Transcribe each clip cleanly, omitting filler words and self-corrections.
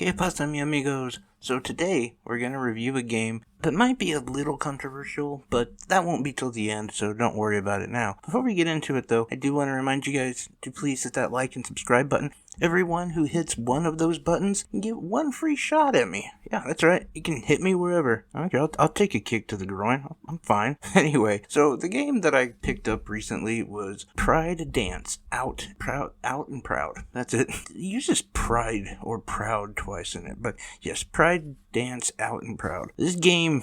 ¿Qué pasa, mi amigos? So today, we're going to review a game that might be a little controversial, but that won't be till the end, so don't worry about it now. Before we get into it, though, I do want to remind you guys to please hit that like and subscribe button. Everyone who hits one of those buttons can get one free shot at me. Yeah, that's right. You can hit me wherever. Okay, I'll take a kick to the groin. I'm fine. Anyway, so the game that I picked up recently was Pride Dance. Out and Proud. That's it. It uses pride or proud twice in it, but yes, Pride Dance Out and Proud. This game,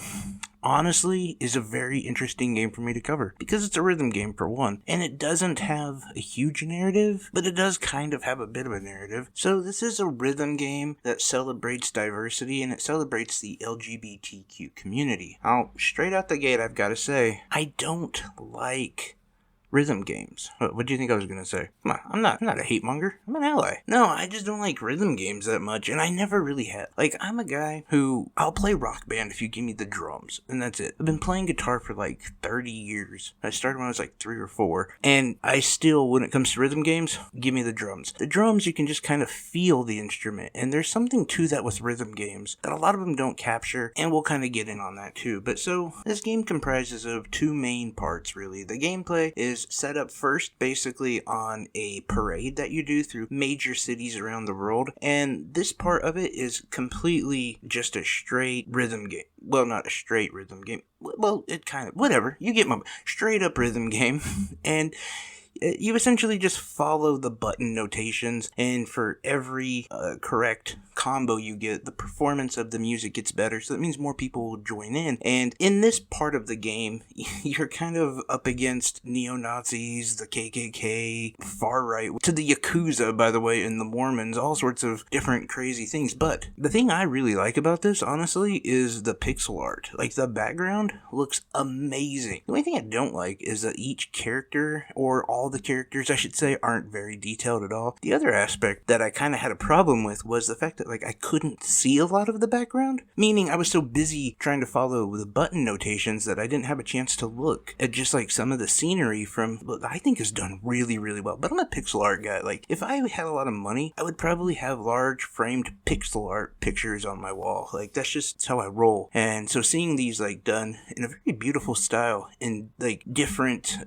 honestly, is a very interesting game for me to cover because it's a rhythm game for one, and it doesn't have a huge narrative, but it does kind of have a bit of a narrative. So this is a rhythm game that celebrates diversity and it celebrates the LGBTQ community. Now, straight out the gate, I've got to say, I don't like rhythm games. What do you think I was going to say? Come on, I'm not a hate monger. I'm an ally. No, I just don't like rhythm games that much, and I never really have. Like, I'm a guy who, I'll play Rock Band if you give me the drums, and that's it. I've been playing guitar for like 30 years. I started when I was like 3 or 4, and I still, when it comes to rhythm games, give me the drums. The drums, you can just kind of feel the instrument, and there's something to that with rhythm games that a lot of them don't capture, and we'll kind of get in on that too. But so, this game comprises of 2 main parts, really. The gameplay is set up first basically on a parade that you do through major cities around the world, and this part of it is completely just a straight rhythm game. Well, not a straight rhythm game. Well, it kind of, whatever. You get my straight up rhythm game, and you essentially just follow the button notations, and for every correct combo you get, the performance of the music gets better, so that means more people will join in. And in this part of the game, you're kind of up against neo-Nazis, the KKK, far-right, to the Yakuza, by the way, and the Mormons, all sorts of different crazy things. But the thing I really like about this, honestly, is the pixel art. Like, the background looks amazing. The only thing I don't like is that each character, or all the characters, I should say, aren't very detailed at all. The other aspect that I kind of had a problem with was the fact that, like, I couldn't see a lot of the background, meaning I was so busy trying to follow the button notations that I didn't have a chance to look at just, like, some of the scenery from what I think is done really, really well. But I'm a pixel art guy. Like, if I had a lot of money, I would probably have large framed pixel art pictures on my wall. Like, that's just how I roll. And so seeing these, like, done in a very beautiful style in, like, different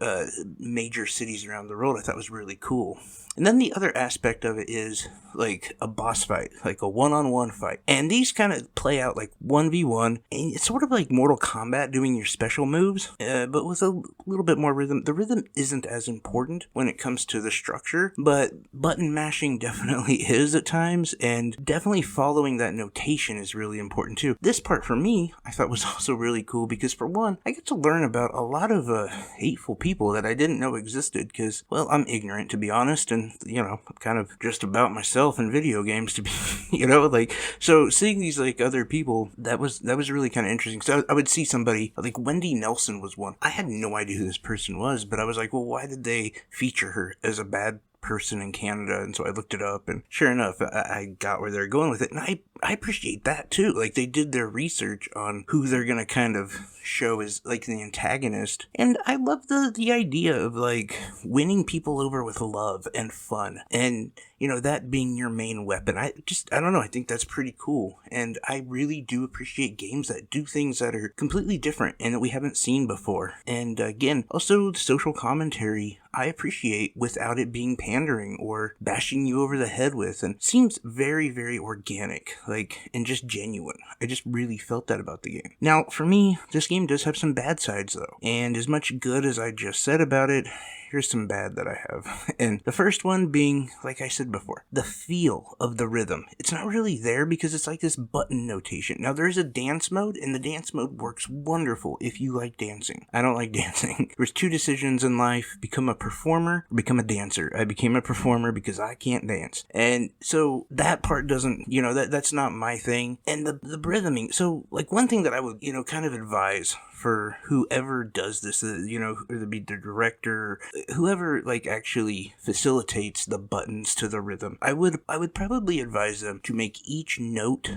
major cities around the world, I thought was really cool. And then the other aspect of it is like a boss fight, like a one-on-one fight. And these kind of play out like 1v1, and it's sort of like Mortal Kombat doing your special moves, but with a little bit more rhythm. The rhythm isn't as important when it comes to the structure, but button mashing definitely is at times, and definitely following that notation is really important too. This part for me, I thought was also really cool because for one, I get to learn about a lot of hateful people that I didn't know existed because, well, I'm ignorant to be honest, and you know, I'm kind of just about myself in video games to be, you know, like, so seeing these like other people, that was really kind of interesting. So I would see somebody like Wendy Nelson was one. I had no idea who this person was, but I was like, well, why did they feature her as a bad person in Canada? And so I looked it up, and sure enough, I got where they're going with it, and I appreciate that too. Like, they did their research on who they're gonna kind of show as like the antagonist, and I love the idea of like winning people over with love and fun, and you know, that being your main weapon. I don't know, I think that's pretty cool, and I really do appreciate games that do things that are completely different and that we haven't seen before. And again, also the social commentary I appreciate without it being pandering or bashing you over the head with, and seems very, very organic, like, and just genuine. I just really felt that about the game. Now, for me, this game does have some bad sides though, and as much good as I just said about it, here's some bad that I have. And the first one being, like I said before, the feel of the rhythm. It's not really there because it's like this button notation. Now, there's a dance mode, and the dance mode works wonderful if you like dancing. I don't like dancing. There's 2 decisions in life: become a performer or become a dancer. I became a performer because I can't dance. And so that part doesn't, you know, that's not my thing. And the rhythming. So, like, one thing that I would, you know, kind of advise for whoever does this, whether it be the director, whoever like actually facilitates the buttons to the rhythm. I would probably advise them to make each note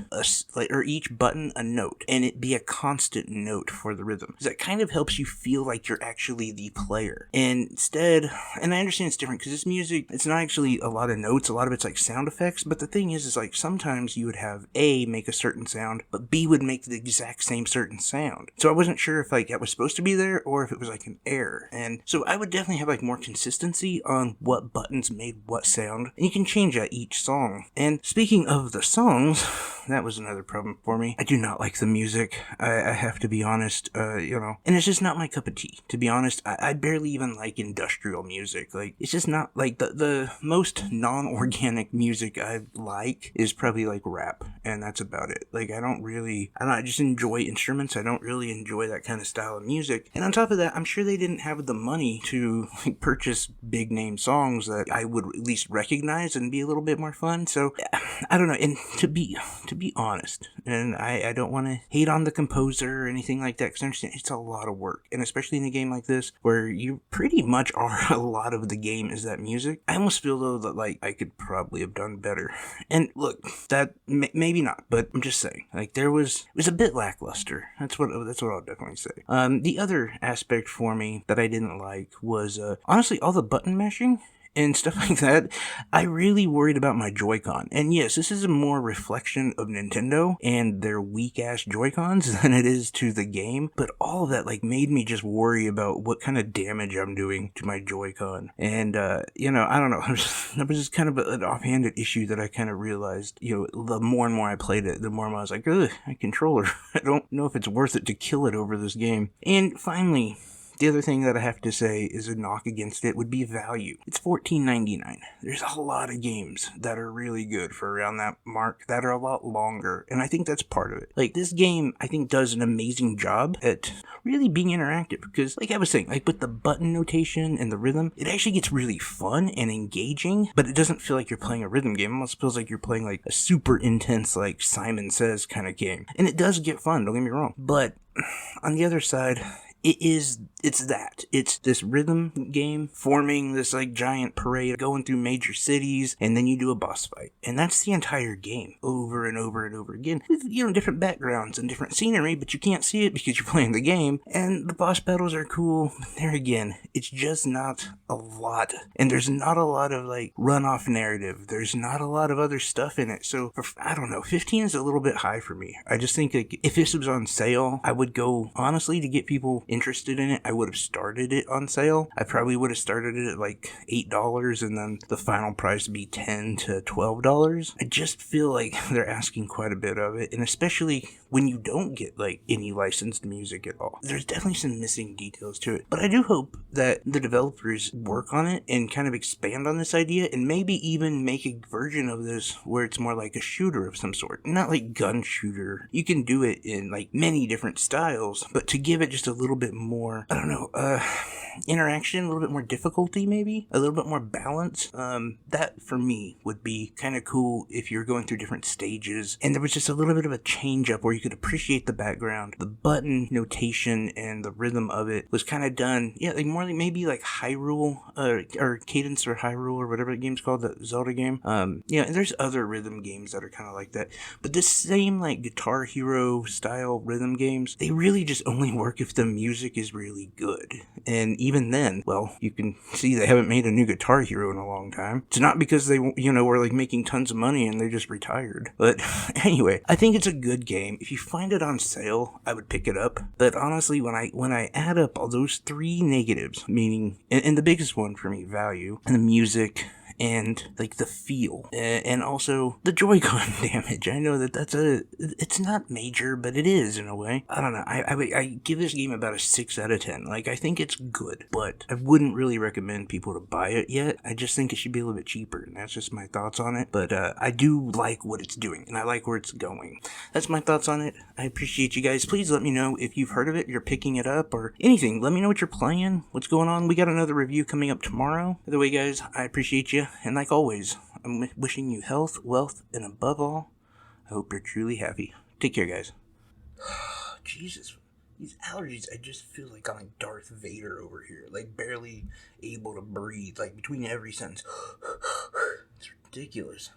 or each button a note, and it be a constant note for the rhythm. Because that kind of helps you feel like you're actually the player. And instead, and I understand it's different because this music, it's not actually a lot of notes. A lot of it's like sound effects. But the thing is like sometimes you would have A make a certain sound, but B would make the exact same certain sound. So I wasn't sure if like that was supposed to be there or if it was like an error. And so I would definitely have like more consistency on what buttons made what sound. And you can change that each song. And speaking of the songs, that was another problem for me. I do not like the music. I have to be honest, and it's just not my cup of tea. To be honest, I barely even like industrial music. Like, it's just not, like, the most non-organic music I like is probably, like, rap, and that's about it. Like, I just enjoy instruments. I don't really enjoy that kind of style of music. And on top of that, I'm sure they didn't have the money to like, purchase big-name songs that I would at least recognize and be a little bit more fun. So, I don't know. And to be honest, and I don't want to hate on the composer or anything like that, because I understand it's a lot of work, and especially in a game like this where you pretty much are a lot of the game is that music. I almost feel though that like I could probably have done better. And look, that maybe not, but I'm just saying, like it was a bit lackluster. That's what I'll definitely say. The other aspect for me that I didn't like was honestly all the button mashing and stuff like that. I really worried about my Joy-Con. And yes, this is a more reflection of Nintendo and their weak-ass Joy-Cons than it is to the game. But all of that, like, made me just worry about what kind of damage I'm doing to my Joy-Con. And, I don't know. That was just kind of an offhanded issue that I kind of realized, the more and more I played it, the more I was like, ugh, my controller. I don't know if it's worth it to kill it over this game. And finally, the other thing that I have to say is a knock against it would be value. It's $14.99. There's a lot of games that are really good for around that mark that are a lot longer, and I think that's part of it. Like, this game, I think, does an amazing job at really being interactive, because, like I was saying, like, with the button notation and the rhythm, it actually gets really fun and engaging, but it doesn't feel like you're playing a rhythm game. It almost feels like you're playing, like, a super intense, like, Simon Says kind of game. And it does get fun, don't get me wrong. But, on the other side, it's this rhythm game forming this like giant parade going through major cities, and then you do a boss fight, and that's the entire game over and over and over again with different backgrounds and different scenery, but you can't see it because you're playing the game. And the boss battles are cool, but there again, it's just not a lot, and there's not a lot of like runoff narrative. There's not a lot of other stuff in it. So I don't know, 15 is a little bit high for me. I just think like if this was on sale, I would go honestly to get people interested in it. I would have started it on sale. I probably would have started it at like $8, and then the final price would be $10 to $12. I just feel like they're asking quite a bit of it, and especially when you don't get like any licensed music at all. There's definitely some missing details to it, but I do hope that the developers work on it and kind of expand on this idea, and maybe even make a version of this where it's more like a shooter of some sort, not like gun shooter. You can do it in like many different styles, but to give it just a little bit more, I don't know, interaction, a little bit more difficulty, maybe a little bit more balance. That for me would be kind of cool if you're going through different stages and there was just a little bit of a change up where you could appreciate the background. The button notation and the rhythm of it was kind of done, like more like maybe like Hyrule or Cadence or Hyrule or whatever the game's called, that Zelda game. And there's other rhythm games that are kind of like that, but this same like Guitar Hero style rhythm games, they really just only work if the music is really good. And even then, well, you can see they haven't made a new Guitar Hero in a long time. It's not because they, were like making tons of money and they just retired. But anyway, I think it's a good game. If you find it on sale, I would pick it up. But honestly, when I add up all those three negatives, meaning, and the biggest one for me, value, and the music, and like the feel, and also the Joy-Con damage. I know it's not major, but it is in a way. I don't know. I give this game about a 6 out of 10. Like, I think it's good, but I wouldn't really recommend people to buy it yet. I just think it should be a little bit cheaper, and that's just my thoughts on it. But I do like what it's doing, and I like where it's going. That's my thoughts on it. I appreciate you guys. Please let me know if you've heard of it, you're picking it up, or anything. Let me know what you're playing, what's going on. We got another review coming up tomorrow. By the way, guys, I appreciate you. And like always, I'm wishing you health, wealth, and above all, I hope you're truly happy. Take care, guys. Jesus. these allergies, I just feel like I'm like Darth Vader over here, like barely able to breathe, like between every sentence. It's ridiculous.